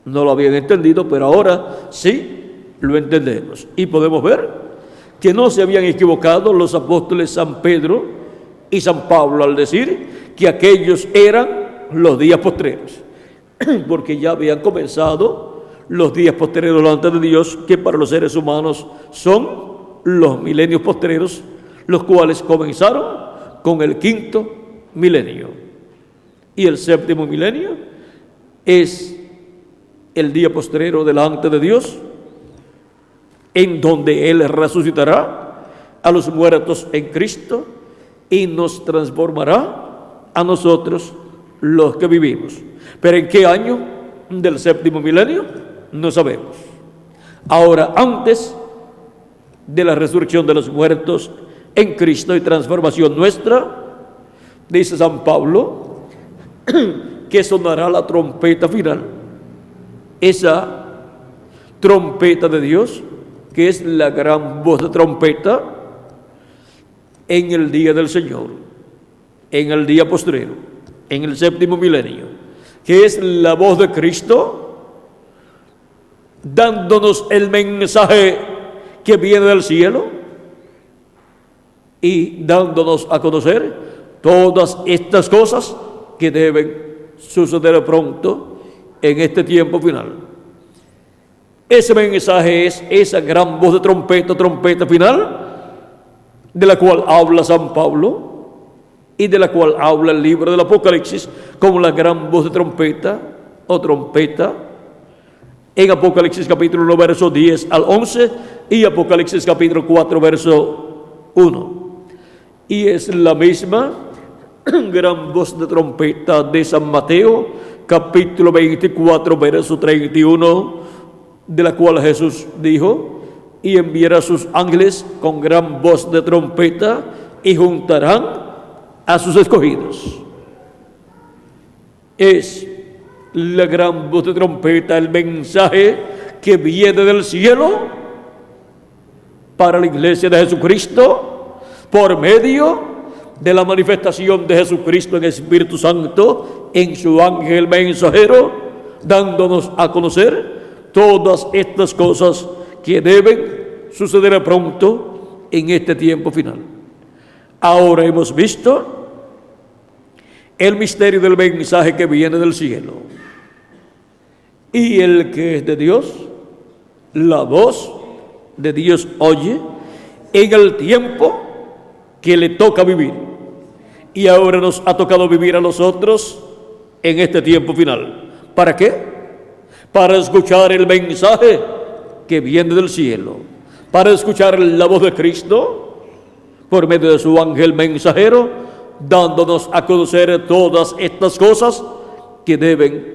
No lo habían entendido, pero ahora sí lo entendemos. Y podemos ver que no se habían equivocado los apóstoles San Pedro y San Pablo al decir que aquellos eran los días postreros, porque ya habían comenzado los días postreros delante de Dios, que para los seres humanos son los milenios postreros, los cuales comenzaron con el 5.º milenio. Y el 7.º milenio es el día postrero delante de Dios, en donde Él resucitará a los muertos en Cristo y nos transformará a nosotros los que vivimos. ¿Pero en qué año del 7.º milenio? No sabemos. Ahora, antes de la resurrección de los muertos en Cristo y transformación nuestra, dice San Pablo que sonará la trompeta final, esa trompeta de Dios, que es la gran voz de trompeta en el día del Señor, en el día postrero, en el 7.º milenio, que es la voz de Cristo dándonos el mensaje que viene del cielo y dándonos a conocer todas estas cosas que deben suceder pronto en este tiempo final. Ese mensaje es esa gran voz de trompeta final, de la cual habla San Pablo, y de la cual habla el libro del Apocalipsis como la gran voz de trompeta o trompeta, en Apocalipsis capítulo 1, verso 10 al 11 y Apocalipsis capítulo 4, verso 1. Y es la misma gran voz de trompeta de San Mateo, capítulo 24, verso 31, de la cual Jesús dijo: y enviará a sus ángeles con gran voz de trompeta y juntarán a sus escogidos. Es la gran voz de trompeta, el mensaje que viene del cielo para la iglesia de Jesucristo por medio de la manifestación de Jesucristo en el Espíritu Santo, en su ángel mensajero, dándonos a conocer todas estas cosas que deben suceder pronto en este tiempo final. Ahora hemos visto el misterio del mensaje que viene del cielo. Y el que es de Dios, la voz de Dios oye en el tiempo que le toca vivir. Y ahora nos ha tocado vivir a nosotros en este tiempo final. ¿Para qué? Para escuchar el mensaje que viene del cielo, para escuchar la voz de Cristo por medio de su ángel mensajero, dándonos a conocer todas estas cosas que deben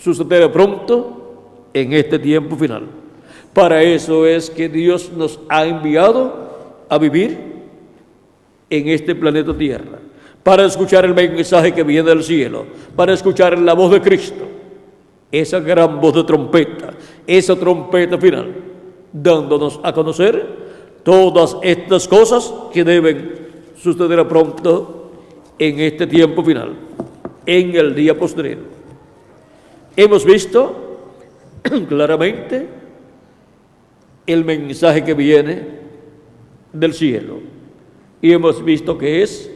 suceder pronto en este tiempo final. Para eso es que Dios nos ha enviado a vivir en este planeta Tierra, para escuchar el mensaje que viene del cielo, para escuchar la voz de Cristo, esa gran voz de trompeta, esa trompeta final, dándonos a conocer todas estas cosas que deben suceder pronto en este tiempo final, en el día postrero. Hemos visto claramente el mensaje que viene del cielo y hemos visto que es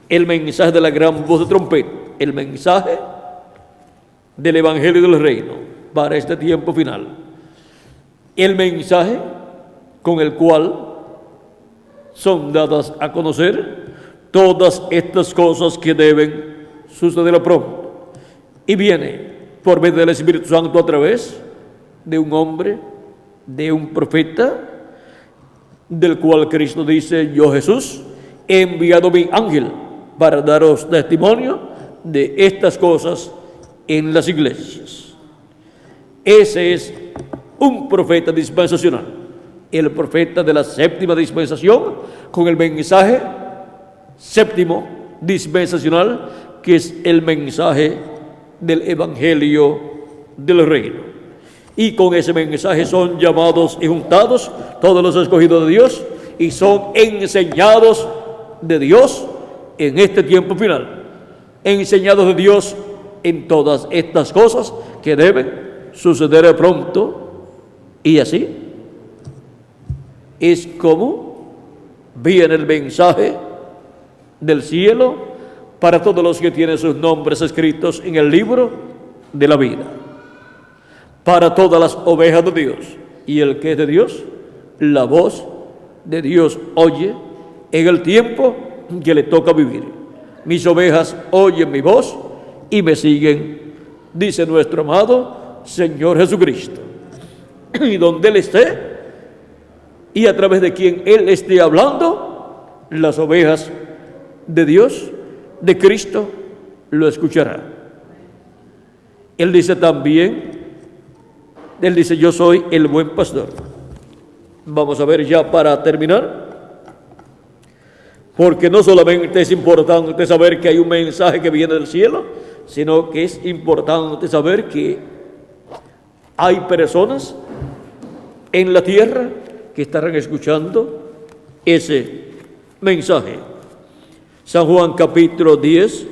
el mensaje de la gran voz de trompeta, el mensaje del Evangelio del Reino para este tiempo final, el mensaje con el cual son dadas a conocer todas estas cosas que deben suceder pronto, y viene por medio del Espíritu Santo a través de un hombre, de un profeta, del cual Cristo dice: yo, Jesús, he enviado mi ángel para daros testimonio de estas cosas en las iglesias. Ese es un profeta dispensacional, el profeta de la séptima dispensación, con el mensaje séptimo dispensacional, que es el mensaje del Evangelio del Reino. Y con ese mensaje son llamados y juntados todos los escogidos de Dios y son enseñados de Dios en este tiempo final, enseñados de Dios en todas estas cosas que deben suceder pronto. Y así es como viene el mensaje del cielo para todos los que tienen sus nombres escritos en el libro de la vida, para todas las ovejas de Dios. Y el que es de Dios, la voz de Dios oye en el tiempo que le toca vivir. Mis ovejas oyen mi voz y me siguen, dice nuestro amado Señor Jesucristo. Y donde Él esté y a través de quien Él esté hablando, las ovejas de Dios, de Cristo, lo escuchará. Él dice también, Él dice: yo soy el buen pastor. Vamos a ver ya para terminar, porque no solamente es importante saber que hay un mensaje que viene del cielo, sino que es importante saber que hay personas en la tierra que estarán escuchando ese mensaje. San Juan capítulo 10,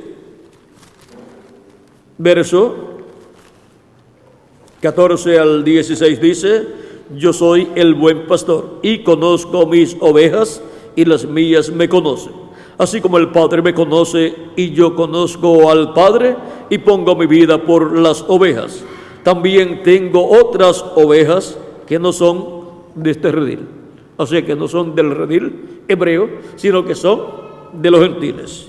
verso 14 al 16 dice: yo soy el buen pastor y conozco mis ovejas y las mías me conocen, así como el Padre me conoce y yo conozco al Padre y pongo mi vida por las ovejas. También tengo otras ovejas que no son de este redil, o sea que no son del redil hebreo, sino que son de los gentiles.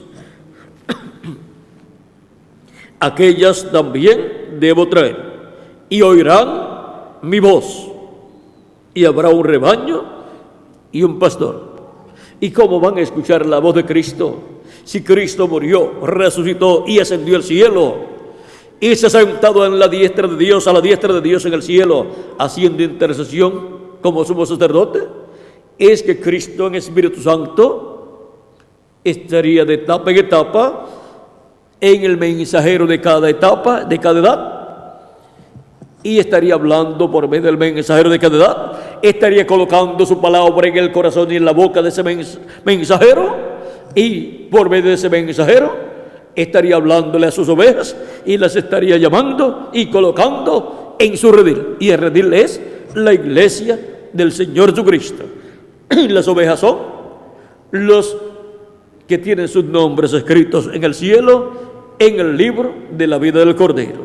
aquellas también debo traer, y oirán mi voz, y habrá un rebaño y un pastor. ¿Y cómo van a escuchar la voz de Cristo si Cristo murió, resucitó y ascendió al cielo? Y se ha sentado en la diestra de Dios, a la diestra de Dios en el cielo, haciendo intercesión como sumo sacerdote. Es que Cristo en Espíritu Santo estaría de etapa en etapa en el mensajero de cada etapa, de cada edad, y estaría hablando por medio del mensajero de cada edad, estaría colocando su palabra en el corazón y en la boca de ese mensajero, y por medio de ese mensajero estaría hablándole a sus ovejas y las estaría llamando y colocando en su redil. Y el redil es la iglesia del Señor Jesucristo. Y las ovejas son los que tienen sus nombres escritos en el cielo, en el libro de la vida del Cordero.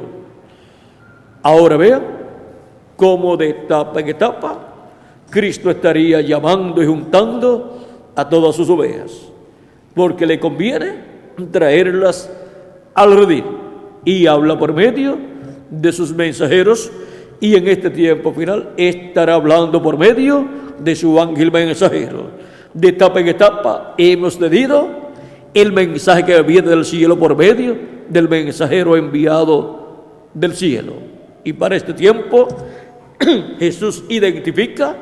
Ahora vean cómo de etapa en etapa Cristo estaría llamando y juntando a todas sus ovejas, porque le conviene traerlas al redil, y habla por medio de sus mensajeros, y en este tiempo final estará hablando por medio de su ángel mensajero. De etapa en etapa hemos tenido el mensaje que viene del cielo por medio del mensajero enviado del cielo, y para este tiempo Jesús identifica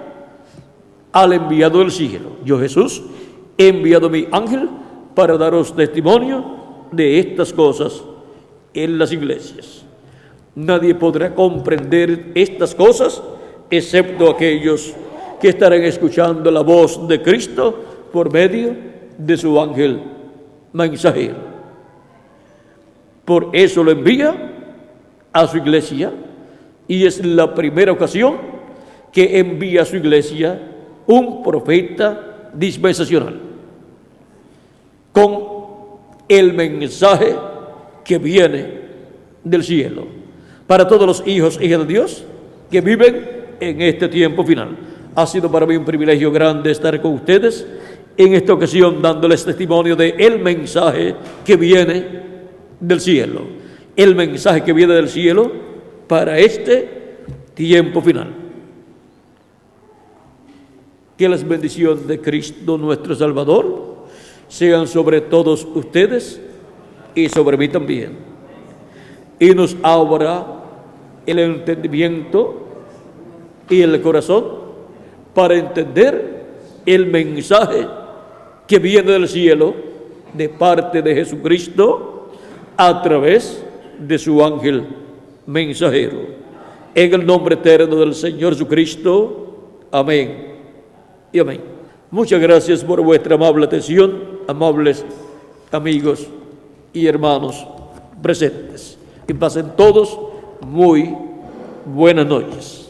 al enviado del cielo. Yo, Jesús, he enviado mi ángel para daros testimonio de estas cosas en las iglesias. Nadie podrá comprender estas cosas excepto aquellos que estarán escuchando la voz de Cristo por medio de su ángel mensajero. Por eso lo envía a su iglesia, y es la primera ocasión que envía a su iglesia un profeta dispensacional con el mensaje que viene del cielo para todos los hijos e hijas de Dios que viven en este tiempo final. Ha sido para mí un privilegio grande estar con ustedes en esta ocasión, dándoles testimonio de el mensaje que viene del cielo, el mensaje que viene del cielo para este tiempo final. Que las bendiciones de Cristo nuestro Salvador sean sobre todos ustedes y sobre mí también, y nos abra el entendimiento y el corazón para entender el mensaje que viene del cielo de parte de Jesucristo a través de su ángel mensajero. En el nombre eterno del Señor Jesucristo, amén y amén. Muchas gracias por vuestra amable atención, amables amigos y hermanos presentes. Y pasen todos muy buenas noches.